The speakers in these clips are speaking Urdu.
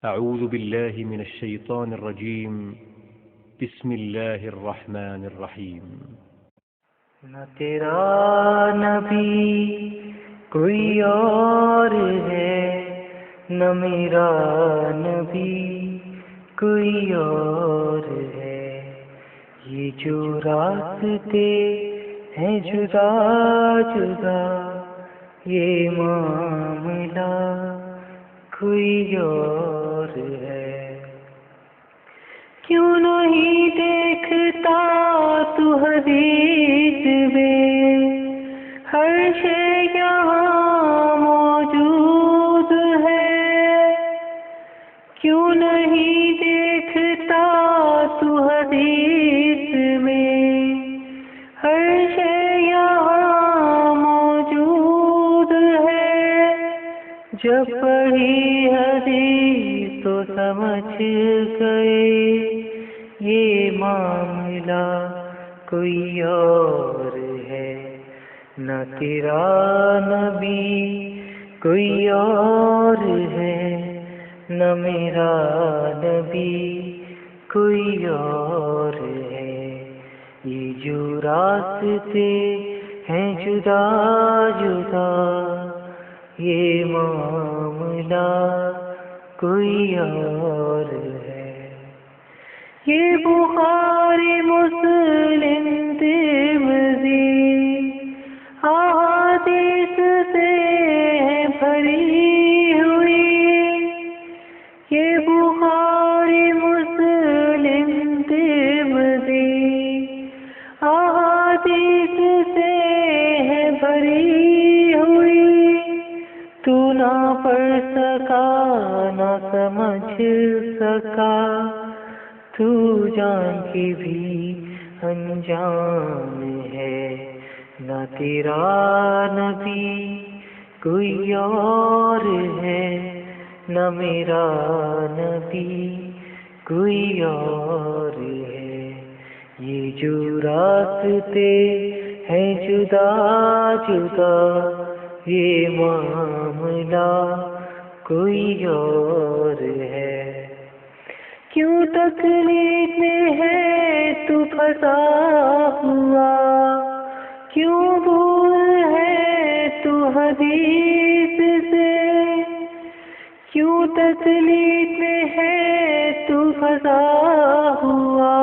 أعوذ بالله من الشيطان الرجيم. بسم الله الرحمن الرحيم. نہ تیرا نبی کوئی اور ہے، نہ میرا نبی کوئی اور ہے، یہ جو راستے ہیں جدا جدا، یہ معاملہ کوئی اور ہے۔ کیوں نہیں دیکھتا تو حدیث میں ہر شے یہاں موجود ہے؟ کیوں نہیں دیکھتا تو حدیث میں ہر شے یہاں موجود ہے؟ جب پڑھی حدیث تو سمجھ گئے یہ معاملہ کوئی اور ہے، نہ تیرا نبی کوئی اور ہے، نہ میرا نبی کوئی اور ہے، یہ جو راستے ہیں جدا جدا، یہ معاملہ کوئی اور ہے۔ یہ بخاری مسلم ترمذی احادیث سے ہے بھری ہوئی، یہ بخاری مسلم ترمذی احادیث سے ہے بھری ہوئی، تو نہ پڑھ سکا نہ سمجھ سکا، تو جان کے بھی انجان ہے، نہ تیرا نبی کوئی اور ہے، نہ میرا نبی کوئی اور ہے، یہ جو راستے ہیں جدا جدا، یہ معاملہ کوئی اور ہے۔ کیوں تکلیف میں ہے تو پھنسا ہوا، کیوں دور ہے تو حدیث سے، کیوں تکلیف میں ہے تو پھنسا ہوا،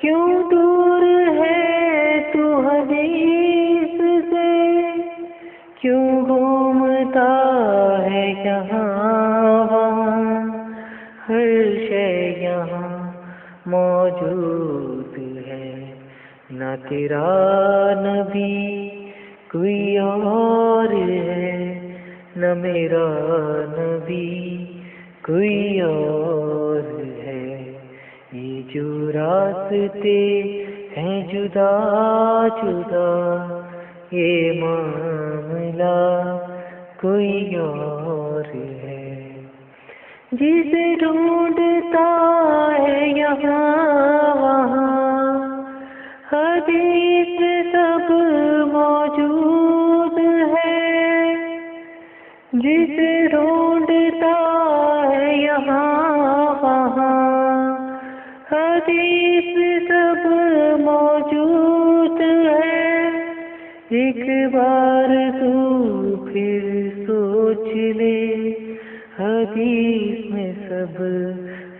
کیوں دور ہے تو حدیث سے، کیوں گھومتا ہے یہاں وہاں، ہر شے یہاں موجود ہے، نہ تیرا نبی کوئی اور ہے، نہ میرا نبی کوئی اور ہے، یہ جو راستے ہیں جدا جدا، یہ معاملہ کوئی اور ہے۔ جسے ڈھونڈتا ہے یہاں وہاں، حدیث سب موجود ہے، جسے ڈھونڈتا ہے یہاں وہاں، حدیث سب موجود ہے، ایک بار تو پھر سوچ لے، حدیث میں سب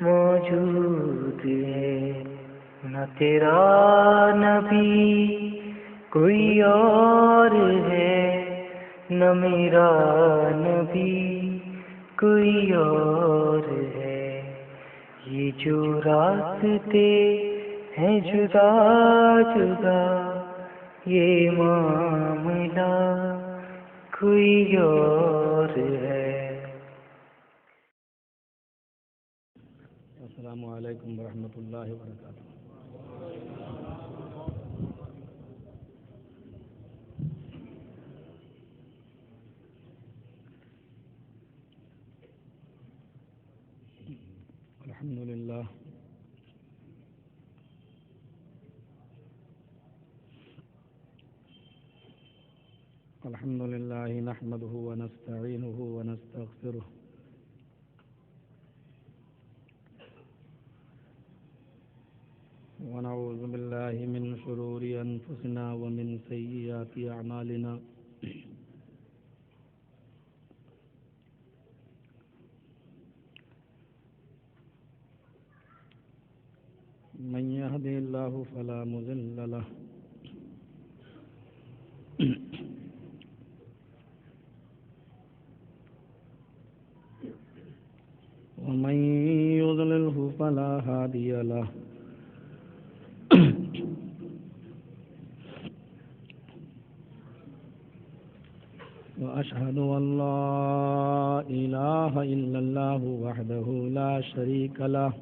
موجود ہے، نہ تیرا نبی کوئی اور ہے، نہ میرا نبی کوئی اور ہے، یہ جو راستے ہیں جدا جدا، یہ معاملہ کوئی اور ہے۔ السلام علیکم ورحمۃ اللہ وبرکاتہ۔ الحمد للہ الحمد للہ نحمده ونستعینه ونستغفره أنفسنا ومن سيئات أعمالنا من يهده الله فلا مضل له ومن يضلله فلا هادي له وأشهد أن لا إله إلا الله وحده لا شريك له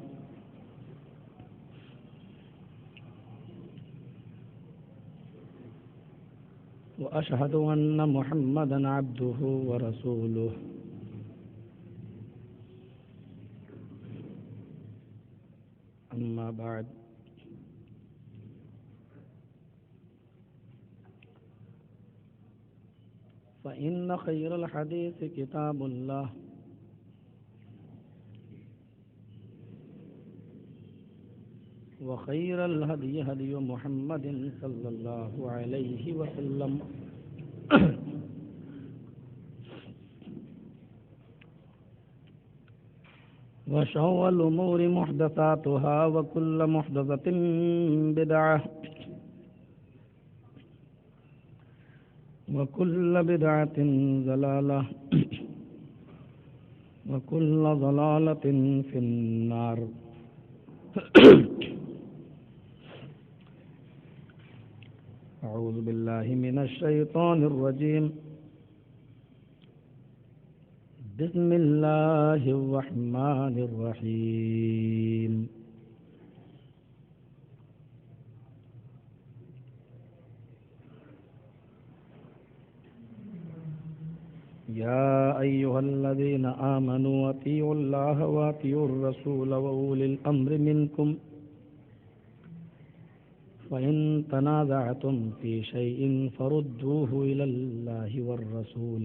وأشهد أن محمدا عبده ورسوله أما بعد فإن خير الحديث كتاب الله وخير الهدي هدي محمد صلى الله عليه وسلم وشر الأمور محدثاتها وكل محدثة بدعة وكل بدعة ضلالة وكل ضلالة في النار أعوذ بالله من الشيطان الرجيم بسم الله الرحمن الرحيم يا أيها الذين آمنوا أطيعوا الله وأطيعوا الرسول وأولي الأمر منكم فإن تنازعتم في شيء فردوه إلى الله والرسول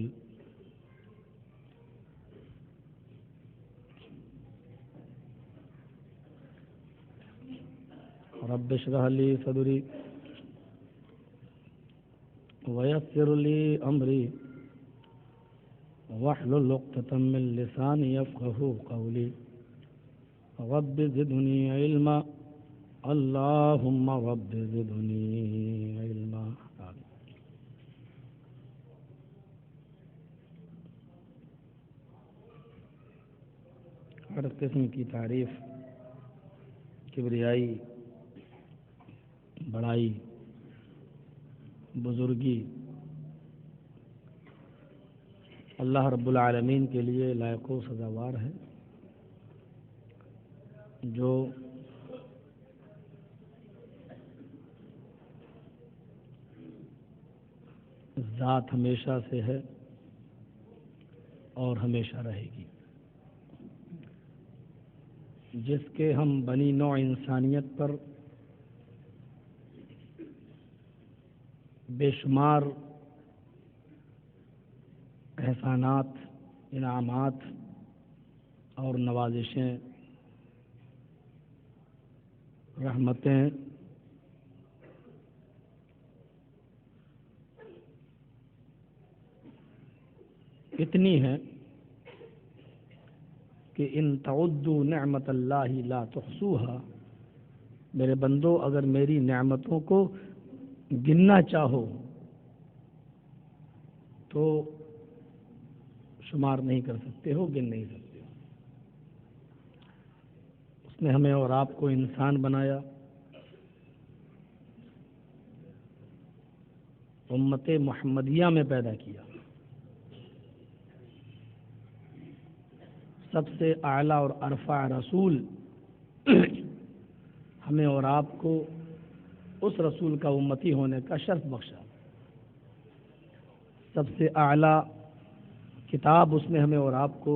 رب اشرح لي صدري ويسر لي أمري واحلل عقدة من لساني يفقهوا قولي رب زدني علما اللهم رب زدني علما ہر قسم کی تعریف کبریائی بڑائی بزرگی اللہ رب العالمین کے لیے لائق و سزاوار ہے، جو ذات ہمیشہ سے ہے اور ہمیشہ رہے گی، جس کے ہم بنی نوع انسانیت پر بے شمار احسانات، انعامات اور نوازشیں، رحمتیں اتنی ہیں کہ ان تعدوا نعمت اللہ لا تحصوها، میرے بندو اگر میری نعمتوں کو گننا چاہو تو شمار نہیں کر سکتے ہو، گن نہیں سکتے ہو۔ اس نے ہمیں اور آپ کو انسان بنایا، امت محمدیہ میں پیدا کیا، سب سے اعلیٰ اور ارفع رسول ہمیں اور آپ کو اس رسول کا امتی ہونے کا شرف بخشا، سب سے اعلیٰ کتاب اس نے ہمیں اور آپ کو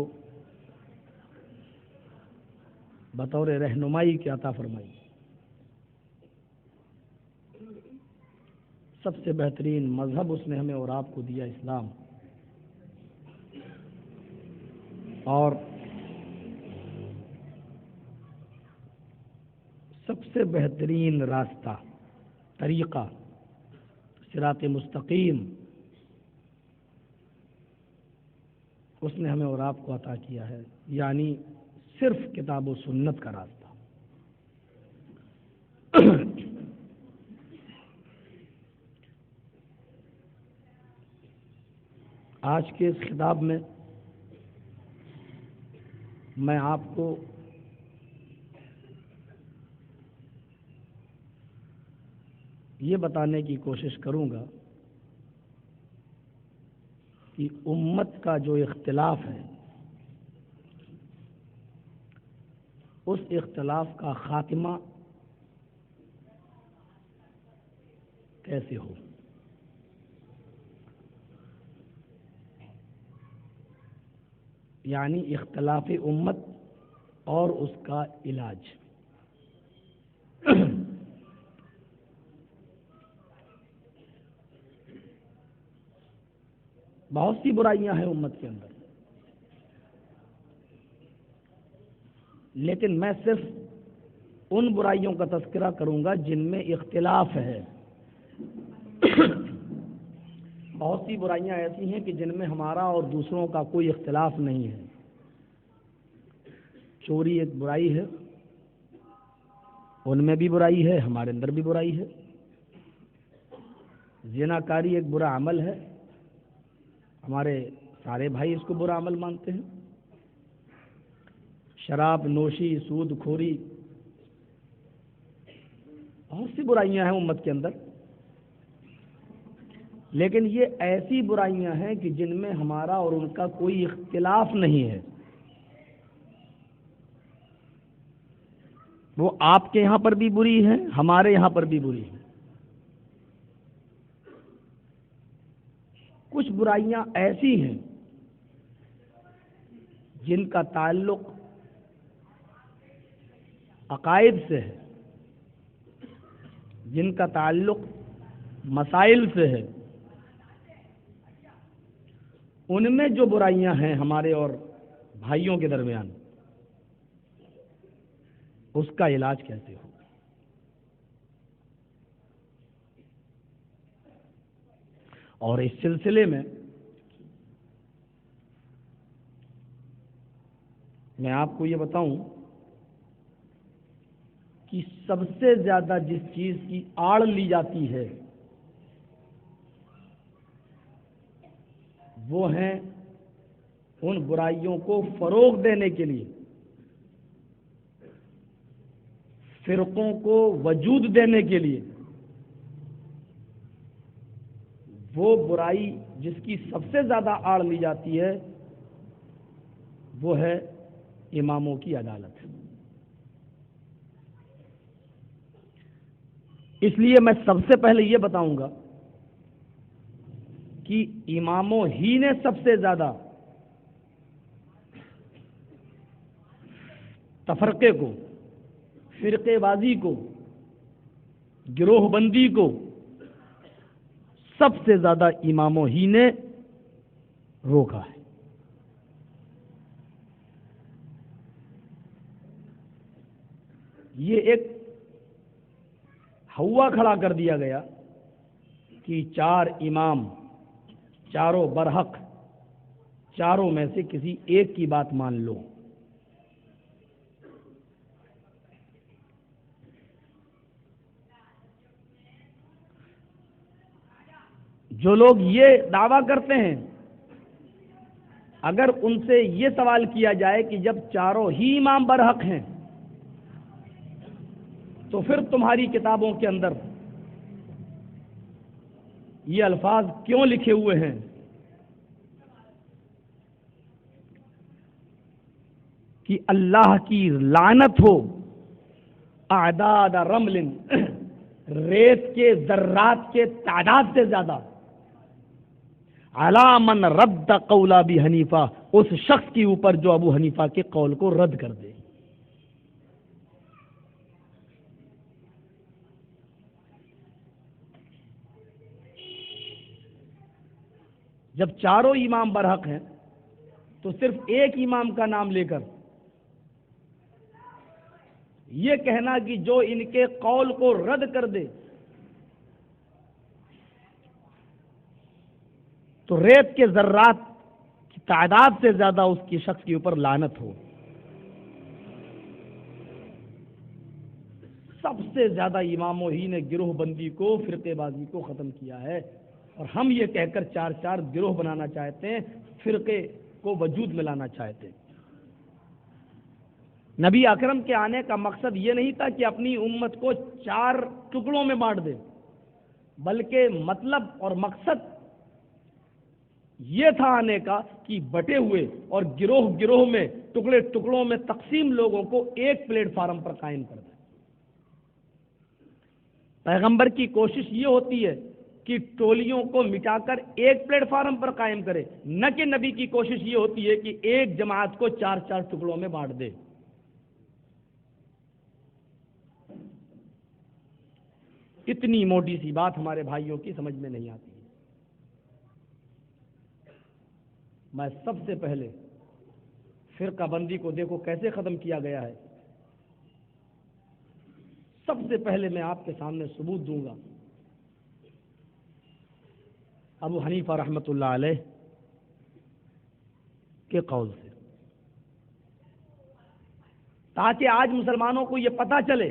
بطور رہنمائی کی عطا فرمائی، سب سے بہترین مذہب اس نے ہمیں اور آپ کو دیا اسلام، اور سب سے بہترین راستہ، طریقہ صراط مستقیم اس نے ہمیں اور آپ کو عطا کیا ہے، یعنی صرف کتاب و سنت کا راستہ۔ آج کے اس خطاب میں میں آپ کو یہ بتانے کی کوشش کروں گا کہ امت کا جو اختلاف ہے اس اختلاف کا خاتمہ کیسے ہو۔ یعنی اختلاف امت اور اس کا علاج۔ بہت سی برائیاں ہیں امت کے اندر، لیکن میں صرف ان برائیوں کا تذکرہ کروں گا جن میں اختلاف ہے۔ بہت سی برائیاں ایسی ہیں کہ جن میں ہمارا اور دوسروں کا کوئی اختلاف نہیں ہے۔ چوری ایک برائی ہے، ان میں بھی برائی ہے، ہمارے اندر بھی برائی ہے۔ زنا کاری ایک برا عمل ہے، ہمارے سارے بھائی اس کو برا عمل مانتے ہیں۔ شراب نوشی، سود خوری، بہت سی برائیاں ہیں امت کے اندر، لیکن یہ ایسی برائیاں ہیں کہ جن میں ہمارا اور ان کا کوئی اختلاف نہیں ہے۔ وہ آپ کے یہاں پر بھی بری ہے، ہمارے یہاں پر بھی بری ہے۔ کچھ برائیاں ایسی ہیں جن کا تعلق عقائد سے ہے، جن کا تعلق مسائل سے ہے۔ ان میں جو برائیاں ہیں ہمارے اور بھائیوں کے درمیان، اس کا علاج کیسے ہو۔ اور اس سلسلے میں میں آپ کو یہ بتاؤں کہ سب سے زیادہ جس چیز کی آڑ لی جاتی ہے وہ ہیں ان برائیوں کو فروغ دینے کے لیے، فرقوں کو وجود دینے کے لیے، وہ برائی جس کی سب سے زیادہ آڑ لی جاتی ہے وہ ہے اماموں کی عدالت۔ اس لیے میں سب سے پہلے یہ بتاؤں گا کہ اماموں ہی نے سب سے زیادہ تفرقے کو، فرقے بازی کو، گروہ بندی کو سب سے زیادہ اماموں ہی نے روکا ہے۔ یہ ایک ہوا کھڑا کر دیا گیا کہ چار امام چاروں برحق، چاروں میں سے کسی ایک کی بات مان لو۔ جو لوگ یہ دعویٰ کرتے ہیں، اگر ان سے یہ سوال کیا جائے کہ جب چاروں ہی امام برحق ہیں تو پھر تمہاری کتابوں کے اندر یہ الفاظ کیوں لکھے ہوئے ہیں کہ اللہ کی لعنت ہو اعداد رمل، ریت کے ذرات کے تعداد سے زیادہ، علی من رد قول ابی حنیفہ، اس شخص کے اوپر جو ابو حنیفہ کے قول کو رد کر دے۔ جب چاروں امام برحق ہیں تو صرف ایک امام کا نام لے کر یہ کہنا کہ جو ان کے قول کو رد کر دے تو ریت کے ذرات کی تعداد سے زیادہ اس کی شخص کے اوپر لعنت ہو۔ سب سے زیادہ اماموں ہی نے گروہ بندی کو، فرقے بازی کو ختم کیا ہے، اور ہم یہ کہہ کر چار چار گروہ بنانا چاہتے ہیں، فرقے کو وجود میں لانا چاہتے ہیں۔ نبی اکرم کے آنے کا مقصد یہ نہیں تھا کہ اپنی امت کو چار ٹکڑوں میں بانٹ دے، بلکہ مطلب اور مقصد یہ تھا آنے کا کہ بٹے ہوئے اور گروہ گروہ میں، ٹکڑے ٹکڑوں میں تقسیم لوگوں کو ایک پلیٹ فارم پر قائم کر دے۔ پیغمبر کی کوشش یہ ہوتی ہے کہ ٹولیوں کو مٹا کر ایک پلیٹ فارم پر قائم کرے، نہ کہ نبی کی کوشش یہ ہوتی ہے کہ ایک جماعت کو چار چار ٹکڑوں میں بانٹ دے۔ اتنی موٹی سی بات ہمارے بھائیوں کی سمجھ میں نہیں آتی ہے۔ میں سب سے پہلے فرقہ بندی کو دیکھو کیسے ختم کیا گیا ہے۔ سب سے پہلے میں آپ کے سامنے ثبوت دوں گا ابو حنیفہ رحمۃ اللہ علیہ کے قول سے، تاکہ آج مسلمانوں کو یہ پتہ چلے،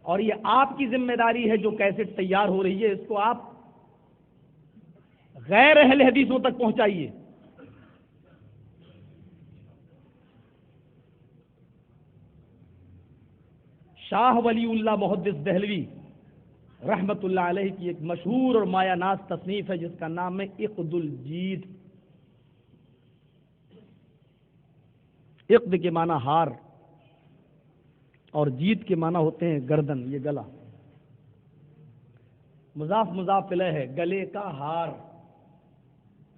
اور یہ آپ کی ذمہ داری ہے جو کیسٹ تیار ہو رہی ہے اس کو آپ غیر اہل حدیثوں تک پہنچائیے۔ شاہ ولی اللہ محدث دہلوی رحمت اللہ علیہ کی ایک مشہور اور مایہ ناز تصنیف ہے جس کا نام ہے عقد الجید۔ عقد کے معنی ہار اور جید کے معنی ہوتے ہیں گردن، یہ گلا، مضاف مضاف الیہ ہے، گلے کا ہار۔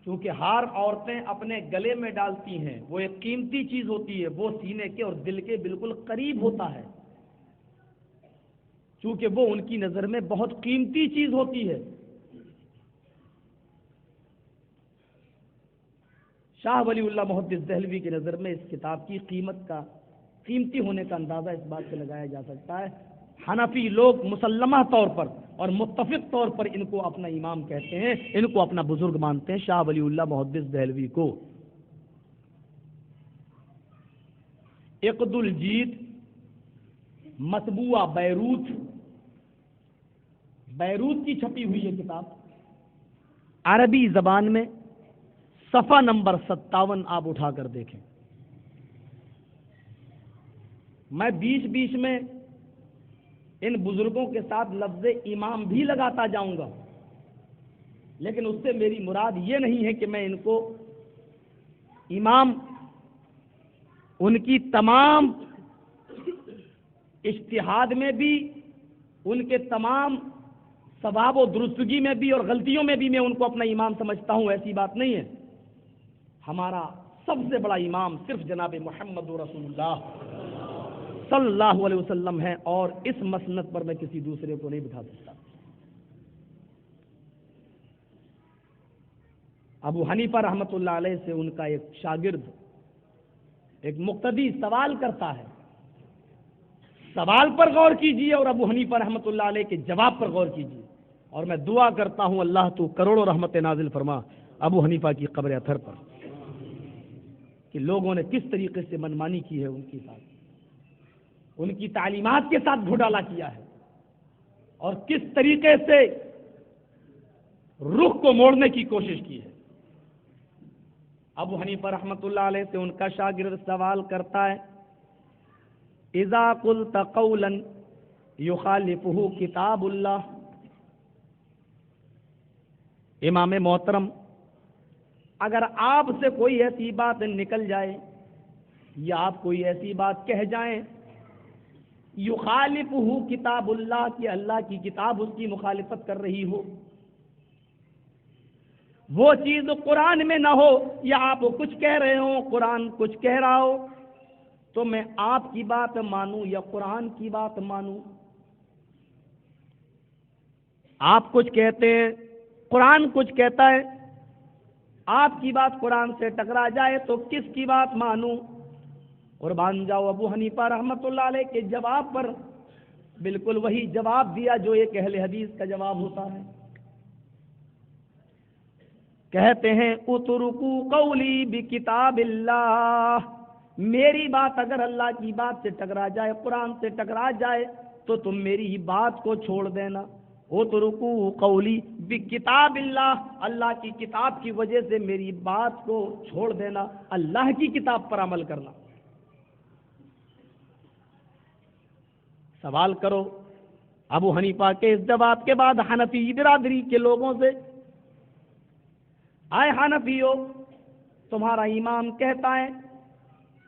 چونکہ ہار عورتیں اپنے گلے میں ڈالتی ہیں، وہ ایک قیمتی چیز ہوتی ہے، وہ سینے کے اور دل کے بالکل قریب ہوتا ہے، چونکہ وہ ان کی نظر میں بہت قیمتی چیز ہوتی ہے۔ شاہ ولی اللہ محدث دہلوی کی نظر میں اس کتاب کی قیمت کا، قیمتی ہونے کا اندازہ اس بات سے لگایا جا سکتا ہے، حنفی لوگ مسلمہ طور پر اور متفق طور پر ان کو اپنا امام کہتے ہیں، ان کو اپنا بزرگ مانتے ہیں، شاہ ولی اللہ محدث دہلوی کو۔ عقد الجید مطبوعہ بیروت کی چھپی ہوئی یہ کتاب، عربی زبان میں، صفحہ نمبر 57 آپ اٹھا کر دیکھیں۔ میں بیچ بیچ میں ان بزرگوں کے ساتھ لفظ امام بھی لگاتا جاؤں گا، لیکن اس سے میری مراد یہ نہیں ہے کہ میں ان کو امام، ان کی تمام اجتہاد میں بھی، ان کے تمام ثواب و درستگی میں بھی اور غلطیوں میں بھی میں ان کو اپنا امام سمجھتا ہوں، ایسی بات نہیں ہے۔ ہمارا سب سے بڑا امام صرف جناب محمد رسول اللہ صلی اللہ علیہ وسلم ہے، اور اس مسند پر میں کسی دوسرے کو نہیں بٹھا سکتا۔ ابو حنیفہ رحمۃ اللہ علیہ سے ان کا ایک شاگرد، ایک مقتدی سوال کرتا ہے، سوال پر غور کیجیے اور ابو حنیفہ رحمۃ اللہ علیہ کے جواب پر غور کیجیے، اور میں دعا کرتا ہوں اللہ تو کروڑوں رحمت نازل فرما ابو حنیفہ کی قبر اطہر پر، کہ لوگوں نے کس طریقے سے منمانی کی ہے ان کے ساتھ، ان کی تعلیمات کے ساتھ گھوٹالا کیا ہے، اور کس طریقے سے رخ کو موڑنے کی کوشش کی ہے۔ ابو حنیفہ رحمۃ اللہ علیہ سے ان کا شاگرد سوال کرتا ہے، اذا قلت قولا یخالفہ کتاب اللہ، امام محترم اگر آپ سے کوئی ایسی بات نکل جائے یا آپ کوئی ایسی بات کہہ جائیں، یخالفہ کتاب اللہ، کہ اللہ کی کتاب اس کی مخالفت کر رہی ہو، وہ چیز قرآن میں نہ ہو، یا آپ کچھ کہہ رہے ہوں قرآن کچھ کہہ رہا ہو، تو میں آپ کی بات مانوں یا قرآن کی بات مانوں؟ آپ کچھ کہتے ہیں، قرآن کچھ کہتا ہے، آپ کی بات قرآن سے ٹکرا جائے تو کس کی بات مانوں؟ قربان جاؤ ابو حنیفہ رحمۃ اللہ علیہ کے جواب پر بالکل وہی جواب دیا جو ایک اہل حدیث کا جواب ہوتا ہے۔ کہتے ہیں اترکو قولی بکتاب اللہ، میری بات اگر اللہ کی بات سے ٹکرا جائے، قرآن سے ٹکرا جائے تو تم میری ہی بات کو چھوڑ دینا۔ اترکو قولی بکتاب اللہ، اللہ کی کتاب کی وجہ سے میری بات کو چھوڑ دینا، اللہ کی کتاب پر عمل کرنا۔ سوال کرو ابو حنیفہ کے اس جواب کے بعد حنفی برادری کے لوگوں سے، آئے حنفیو، تمہارا امام کہتا ہے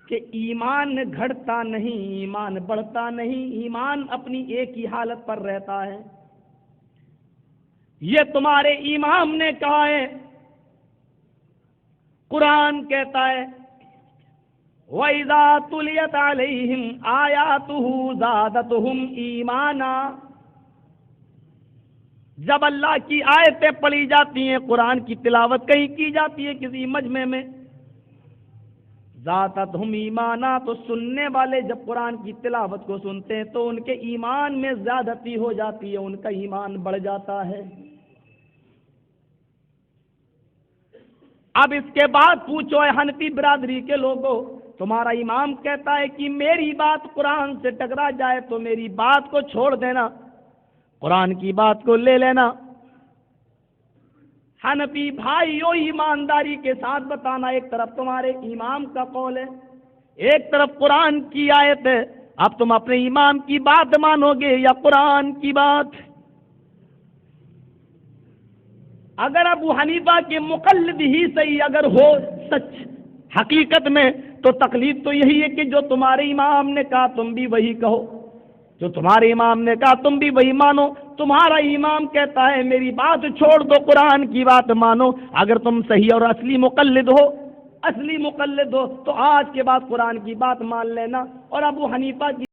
کہ ایمان گھٹتا نہیں، ایمان بڑھتا نہیں، ایمان اپنی ایک ہی حالت پر رہتا ہے، یہ تمہارے امام نے کہا ہے۔ قرآن کہتا ہے وَإِذَا تُلِيَتْ عَلَيْهِمْ آيَاتُهُ زَادَتْهُمْ ایمانا، جب اللہ کی آیتیں پڑھی جاتی ہیں، قرآن کی تلاوت کہیں کی جاتی ہے کسی مجمع میں، زَادَتْهُمْ ایمانا، تو سننے والے جب قرآن کی تلاوت کو سنتے ہیں تو ان کے ایمان میں زیادتی ہو جاتی ہے، ان کا ایمان بڑھ جاتا ہے۔ اب اس کے بعد پوچھو اے حنفی برادری کے لوگوں، تمہارا امام کہتا ہے کہ میری بات قرآن سے ٹکرا جائے تو میری بات کو چھوڑ دینا، قرآن کی بات کو لے لینا۔ حنفی بھائیو، ایمانداری کے ساتھ بتانا، ایک طرف تمہارے امام کا قول ہے، ایک طرف قرآن کی آیت ہے، اب تم اپنے امام کی بات مانو گے یا قرآن کی بات؟ اگر ابو حنیفہ کے مقلد ہی صحیح اگر ہو سچ حقیقت میں، تو تقلید تو یہی ہے کہ جو تمہارے امام نے کہا تم بھی وہی کہو، جو تمہارے امام نے کہا تم بھی وہی مانو۔ تمہارا امام کہتا ہے میری بات چھوڑ دو، قرآن کی بات مانو۔ اگر تم صحیح اور اصلی مقلد ہو تو آج کے بعد قرآن کی بات مان لینا، اور ابو حنیفہ کی